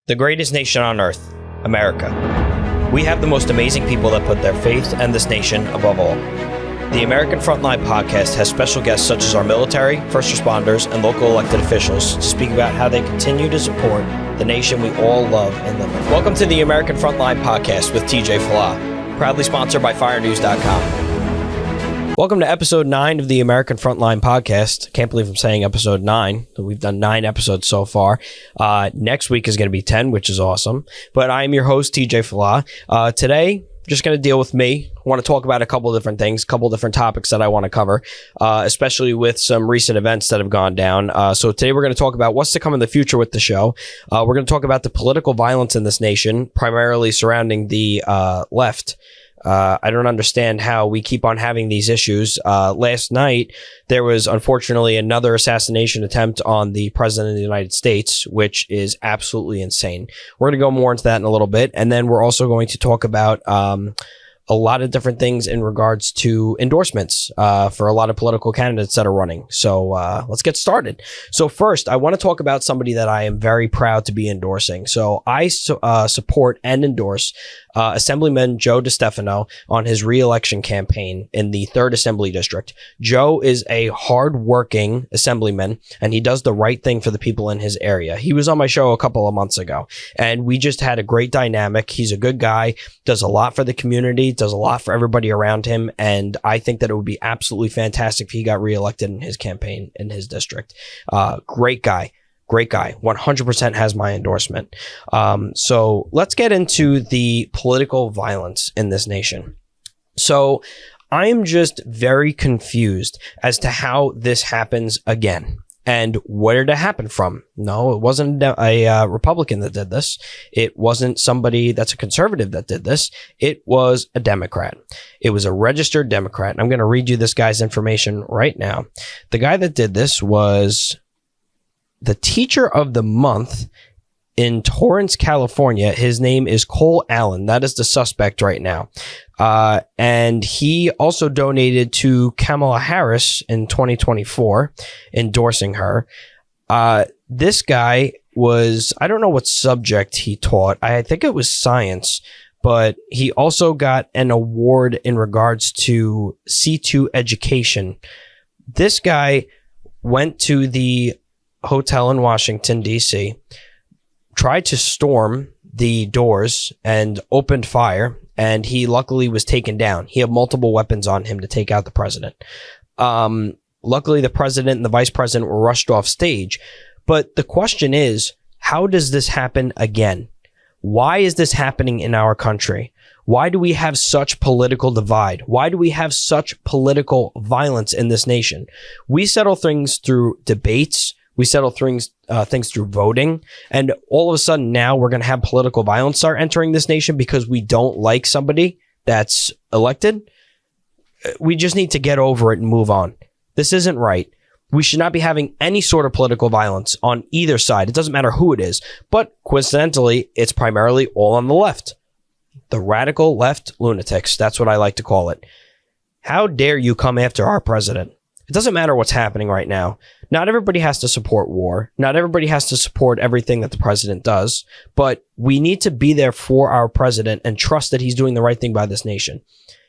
The greatest nation on earth, America. We have the most amazing people that put their faith and this nation above all. The American Frontline podcast has special guests such as our military, first responders, and local elected officials to speak about how they continue to support the nation we all love and live in. Welcome to the American Frontline podcast with TJ Falah, proudly sponsored by FireNews.com. Welcome to episode 9 of the American Frontline podcast. Can't believe I'm saying episode 9. We've done 9 episodes so far. Next week is going to be 10, which is awesome. But I'm your host, TJ Falah. Today, just going to deal with me. I want to talk about a couple of different things, a couple of different topics that I want to cover, especially with some recent events that have gone down. So today we're going to talk about what's to come in the future with the show. We're going to talk about the political violence in this nation, primarily surrounding the left. I don't understand how we keep on having these issues. Last night, there was unfortunately another assassination attempt on the President of the United States, which is absolutely insane. We're going to go more into that in a little bit. And then we're also going to talk about a lot of different things in regards to endorsements for a lot of political candidates that are running. So let's get started. So first, I want to talk about somebody that I am very proud to be endorsing. So I support and endorse Assemblyman Joe DeStefano on his re-election campaign in the 3rd Assembly District. Joe is a hard-working assemblyman, and he does the right thing for the people in his area. He was on my show a couple of months ago, and we just had a great dynamic. He's a good guy, does a lot for the community, does a lot for everybody around him, and I think that it would be absolutely fantastic if he got reelected in his campaign in his district. Great guy. 100% has my endorsement. So let's get into the political violence in this nation. So I am just very confused as to how this happens again. And where did it happen from? No, it wasn't a Republican that did this. It wasn't somebody that's a conservative that did this. It was a Democrat. It was a registered Democrat. And I'm going to read you this guy's information right now. The guy that did this was the Teacher of the Month in Torrance, California. His name is Cole Allen. That is the suspect right now. And he also donated to Kamala Harris in 2024, endorsing her. This guy was, I don't know what subject he taught. I think it was science, but he also got an award in regards to C2 education. This guy went to the hotel in Washington, D.C., tried to storm the doors and opened fire, and he luckily was taken down. He had multiple weapons on him to take out the president. Luckily, the president and the vice president were rushed off stage. But the question is, how does this happen again? Why is this happening in our country? Why do we have such political divide? Why do we have such political violence in this nation? We settle things through debates. We settle things through voting, and all of a sudden now we're going to have political violence start entering this nation because we don't like somebody that's elected. We just need to get over it and move on. This isn't right. We should not be having any sort of political violence on either side. It doesn't matter who it is, but coincidentally, it's primarily all on the left. The radical left lunatics. That's what I like to call it. How dare you come after our president? It doesn't matter what's happening right now. Not everybody has to support war. Not everybody has to support everything that the president does. But we need to be there for our president and trust that he's doing the right thing by this nation.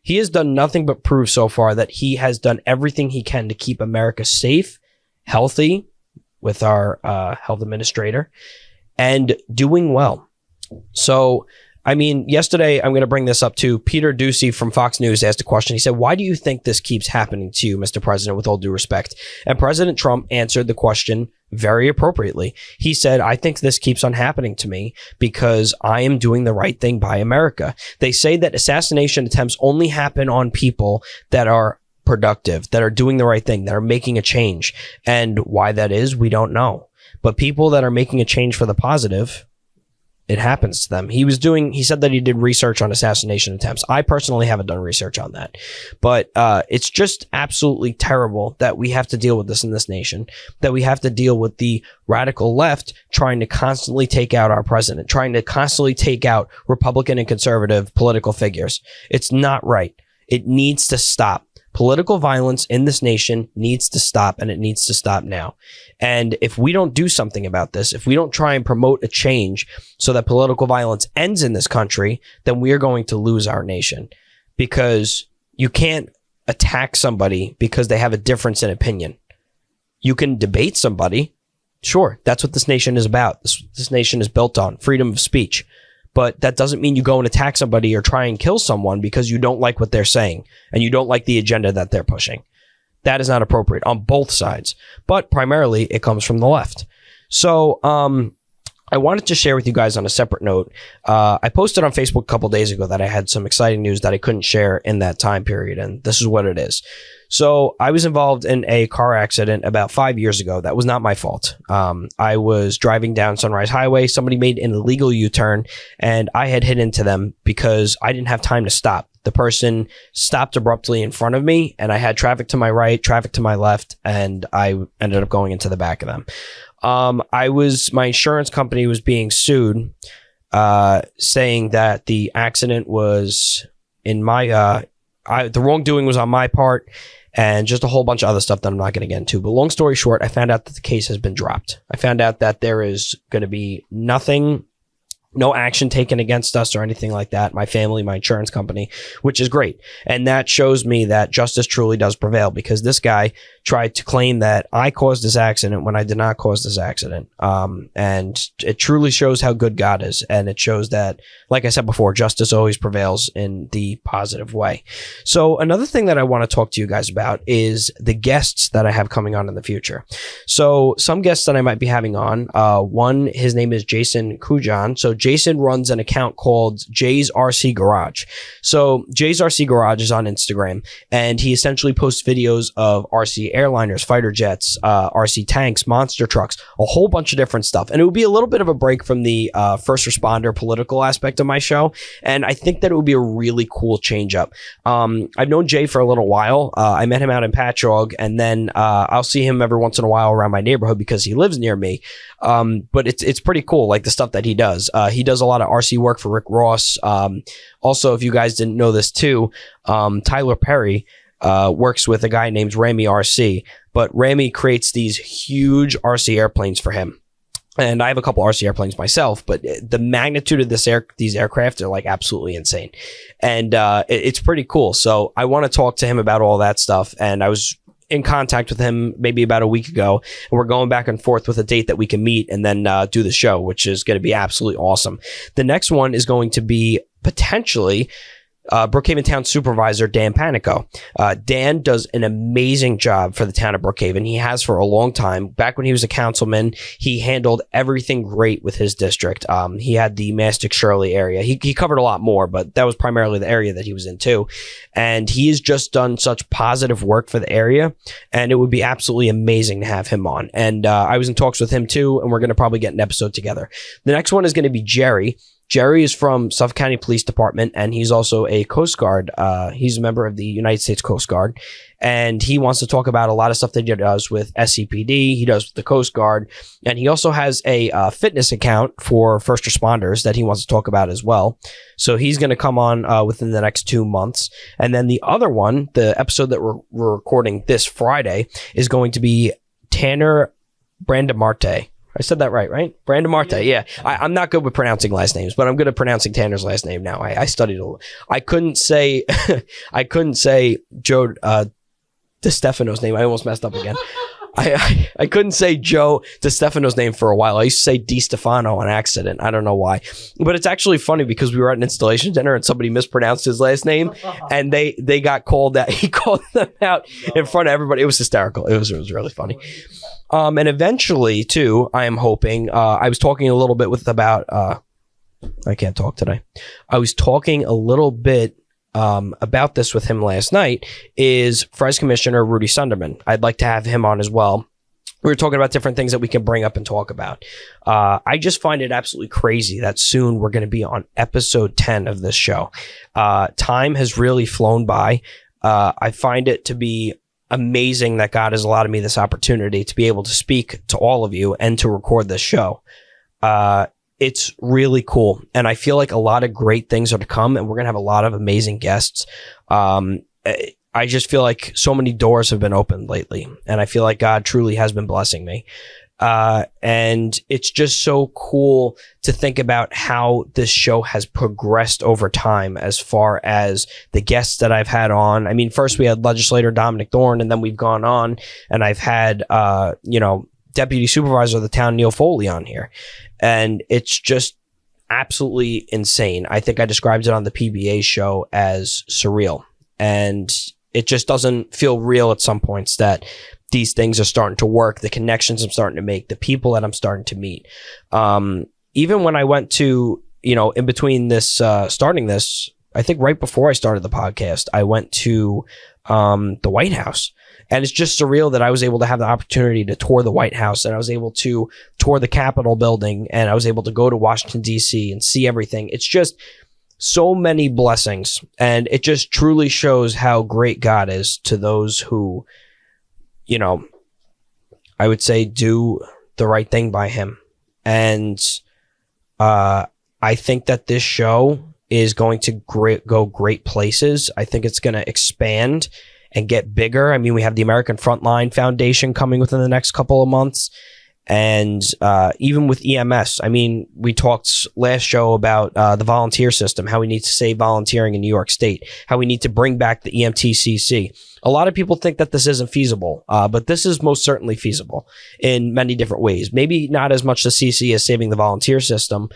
He has done nothing but prove so far that he has done everything he can to keep America safe, healthy, with our health administrator, and doing well. So, I mean, yesterday, I'm going to bring this up too. Peter Doocy from Fox News asked a question. He said, why do you think this keeps happening to you, Mr. President, with all due respect? And President Trump answered the question very appropriately. He said, I think this keeps on happening to me because I am doing the right thing by America. They say that assassination attempts only happen on people that are productive, that are doing the right thing, that are making a change. And why that is, we don't know. But people that are making a change for the positive, it happens to them. He said that he did research on assassination attempts. I personally haven't done research on that, but it's just absolutely terrible that we have to deal with this in this nation, that we have to deal with the radical left trying to constantly take out our president, trying to constantly take out Republican and conservative political figures. It's not right. It needs to stop. Political violence in this nation needs to stop, and it needs to stop now. And if we don't do something about this, if we don't try and promote a change so that political violence ends in this country, then we are going to lose our nation, because you can't attack somebody because they have a difference in opinion. You can debate somebody. Sure, that's what this nation is about. This nation is built on freedom of speech. But that doesn't mean you go and attack somebody or try and kill someone because you don't like what they're saying and you don't like the agenda that they're pushing. That is not appropriate on both sides. But primarily, it comes from the left. So I wanted to share with you guys on a separate note. I posted on Facebook a couple days ago that I had some exciting news that I couldn't share in that time period, and this is what it is. So I was involved in a car accident about 5 years ago. That was not my fault. I was driving down Sunrise Highway. Somebody made an illegal U-turn, and I had hit into them because I didn't have time to stop. The person stopped abruptly in front of me, and I had traffic to my right, traffic to my left, and I ended up going into the back of them. My insurance company was being sued, saying that the accident was in my, the wrongdoing was on my part, and just a whole bunch of other stuff that I'm not going to get into. But long story short, I found out that the case has been dropped. I found out that there is going to be no action taken against us or anything like that. My family, my insurance company, which is great. And that shows me that justice truly does prevail, because this guy tried to claim that I caused this accident when I did not cause this accident. And it truly shows how good God is. And it shows that, like I said before, justice always prevails in the positive way. So another thing that I want to talk to you guys about is the guests that I have coming on in the future. So some guests that I might be having on, one, his name is Jason Kujan. So Jason runs an account called Jay's RC Garage. So Jay's RC Garage is on Instagram, and he essentially posts videos of RC airliners, fighter jets, RC tanks, monster trucks, a whole bunch of different stuff. And it would be a little bit of a break from the first responder political aspect of my show. And I think that it would be a really cool change up. I've known Jay for a little while. I met him out in Patchogue, and then I'll see him every once in a while around my neighborhood because he lives near me. But it's pretty cool, like the stuff that he does. He does a lot of RC work for Rick Ross. Also, if you guys didn't know this too, Tyler Perry works with a guy named Ramy RC, but Ramy creates these huge RC airplanes for him. And I have a couple RC airplanes myself, but the magnitude of these aircraft are like absolutely insane. And it's pretty cool. So I want to talk to him about all that stuff. And I was in contact with him maybe about a week ago, and we're going back and forth with a date that we can meet and then do the show, which is going to be absolutely awesome. The next one is going to be potentially Brookhaven Town Supervisor Dan Panico. Dan does an amazing job for the town of Brookhaven. He has for a long time. Back when he was a councilman, he handled everything great with his district. He had the Mastic Shirley area. He covered a lot more, but that was primarily the area that he was in too. And he has just done such positive work for the area, and it would be absolutely amazing to have him on. And I was in talks with him too, and we're going to probably get an episode together. The next one is going to be Jerry. Jerry is from Suffolk County Police Department, and he's also a Coast Guard. He's a member of the United States Coast Guard, and he wants to talk about a lot of stuff that he does with SCPD. He does with the Coast Guard, and he also has a fitness account for first responders that he wants to talk about as well. So he's going to come on within the next 2 months. And then the other one, the episode that we're recording this Friday, is going to be Tanner Brandamarte. I said that right? Brandamarte, yeah. I'm not good with pronouncing last names, but I'm good at pronouncing Tanner's last name now. I studied a little. I couldn't say Joe DeStefano's name. I almost messed up again. I couldn't say Joe DeStefano's name for a while. I used to say DiStefano on accident. I don't know why. But it's actually funny because we were at an installation dinner and somebody mispronounced his last name, and they got called out. He called them out in front of everybody. It was hysterical. It was really funny. And eventually, too, I am hoping, I was talking a little bit I can't talk today. I was talking a little bit about this with him last night, is Fres Commissioner Rudy Sunderman. I'd like to have him on as well. We were talking about different things that we can bring up and talk about. I just find it absolutely crazy that soon we're going to be on episode 10 of this show. Time has really flown by. I find it to be amazing that God has allowed me this opportunity to be able to speak to all of you and to record this show. It's really cool. And I feel like a lot of great things are to come, and we're going to have a lot of amazing guests. I just feel like so many doors have been opened lately, and I feel like God truly has been blessing me. And it's just so cool to think about how this show has progressed over time as far as the guests that I've had on. I mean, first we had legislator Dominic Thorne, and then we've gone on and I've had, Deputy Supervisor of the town, Neil Foley, on here. And it's just absolutely insane. I think I described it on the PBA show as surreal. And it just doesn't feel real at some points that these things are starting to work, the connections I'm starting to make, the people that I'm starting to meet. Even when I went to, in between this, starting this, I think right before I started the podcast, I went to the White House. And it's just surreal that I was able to have the opportunity to tour the White House, and I was able to tour the Capitol building, and I was able to go to Washington, D.C. and see everything. It's just so many blessings, and it just truly shows how great God is to those who, I would say do the right thing by him. And I think that this show is going to go great places. I think it's going to expand and get bigger. I mean, we have the American Frontline Foundation coming within the next couple of months. And even with EMS, I mean, we talked last show about the volunteer system, how we need to save volunteering in New York State, how we need to bring back the EMTCC. A lot of people think that this isn't feasible, but this is most certainly feasible in many different ways. Maybe not as much the CC as saving the volunteer system,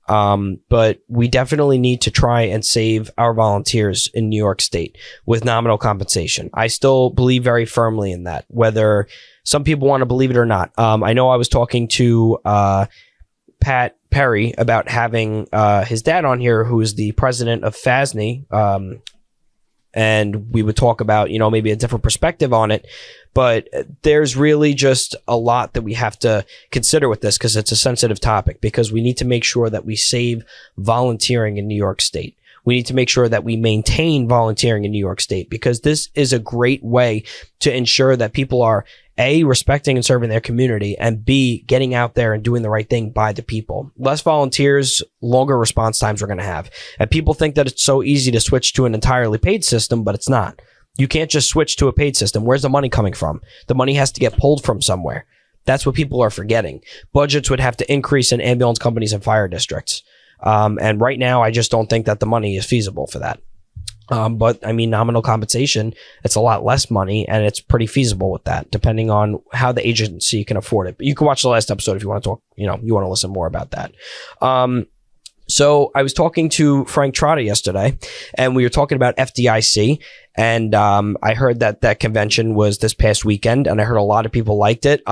but we definitely need to try and save our volunteers in New York State with nominal compensation. I still believe very firmly in that, whether some people want to believe it or not. I know I was talking to Pat Perry about having his dad on here, who is the president of FASNY, and we would talk about, maybe a different perspective on it. But there's really just a lot that we have to consider with this, because it's a sensitive topic, because we need to make sure that we save volunteering in New York State. We need to make sure that we maintain volunteering in New York State, because this is a great way to ensure that people are A, respecting and serving their community, and B, getting out there and doing the right thing by the people. Less volunteers, longer response times we're going to have. And people think that it's so easy to switch to an entirely paid system, but it's not. You can't just switch to a paid system. Where's the money coming from? The money has to get pulled from somewhere. That's what people are forgetting. Budgets would have to increase in ambulance companies and fire districts. And right now, I just don't think that the money is feasible for that. But I mean, nominal compensation, it's a lot less money, and it's pretty feasible with that, depending on how the agency can afford it. But you can watch the last episode if you want to talk, you want to listen more about that. So I was talking to Frank Trotta yesterday, and we were talking about FDIC, and I heard that convention was this past weekend, and I heard a lot of people liked it.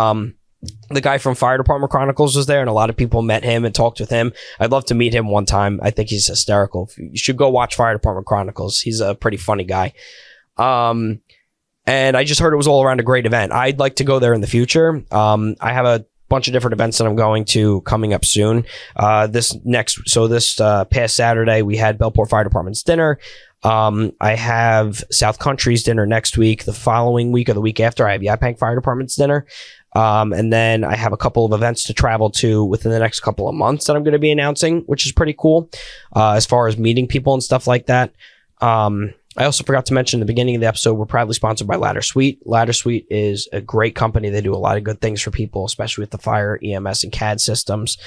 The guy from Fire Department Chronicles was there, and a lot of people met him and talked with him. I'd love to meet him one time. I think he's hysterical. You should go watch Fire Department Chronicles. He's a pretty funny guy. And I just heard it was all around a great event. I'd like to go there in the future. I have a bunch of different events that I'm going to coming up soon. This past Saturday, we had Bellport Fire Department's dinner. I have South Country's dinner next week. The following week or the week after, I have Yaphank Fire Department's dinner. And then I have a couple of events to travel to within the next couple of months that I'm going to be announcing, which is pretty cool, as far as meeting people and stuff like that. I also forgot to mention in the beginning of the episode, we're proudly sponsored by Ladder Suite. Ladder Suite is a great company. They do a lot of good things for people, especially with the fire, EMS, and CAD systems.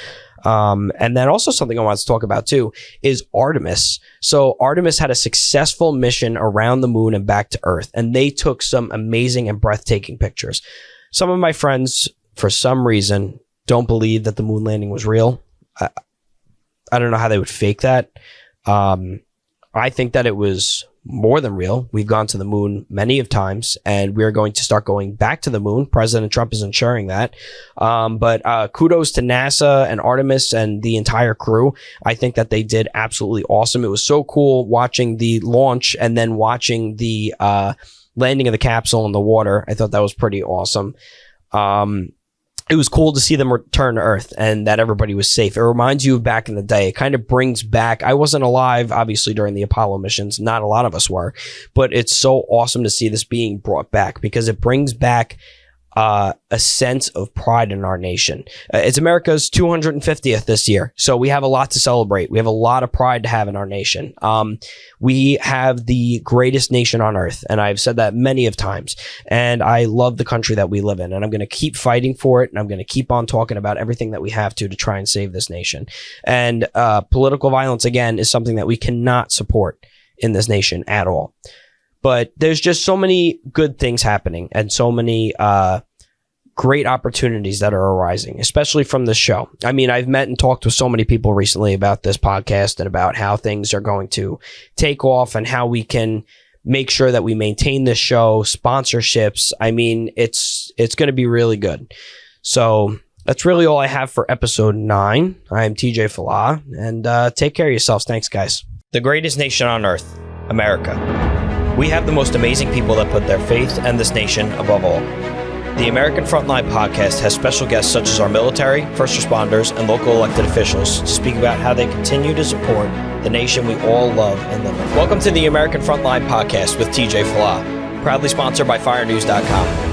And then also something I wanted to talk about too is Artemis. So Artemis had a successful mission around the moon and back to Earth, and they took some amazing and breathtaking pictures. Some of my friends, for some reason, don't believe that the moon landing was real. I don't know how they would fake that. I think that it was more than real. We've gone to the moon many of times, and we're going to start going back to the moon. President Trump is ensuring that. But kudos to NASA and Artemis and the entire crew. I think that they did absolutely awesome. It was so cool watching the launch and then watching the landing of the capsule in the water. I thought that was pretty awesome. It was cool to see them return to Earth and that everybody was safe. It reminds you of back in the day. It kind of brings back, I wasn't alive, obviously, during the Apollo missions. Not a lot of us were, but it's so awesome to see this being brought back, because it brings back a sense of pride in our nation. It's America's 250th this year, so we have a lot to celebrate. We have a lot of pride to have in our nation. We have the greatest nation on earth, and I've said that many of times, and I love the country that we live in, and I'm going to keep fighting for it, and I'm going to keep on talking about everything that we have to try and save this nation. And political violence, again, is something that we cannot support in this nation at all. But there's just so many good things happening and so many great opportunities that are arising, especially from this show. I mean, I've met and talked with so many people recently about this podcast and about how things are going to take off and how we can make sure that we maintain this show, sponsorships. I mean, it's going to be really good. So that's really all I have for episode 9. I am TJ Falah, and take care of yourselves. Thanks, guys. The greatest nation on earth, America. We have the most amazing people that put their faith and this nation above all. The American Frontline podcast has special guests such as our military, first responders, and local elected officials to speak about how they continue to support the nation we all love and live in. Welcome to the American Frontline podcast with TJ Falah, proudly sponsored by FireNews.com.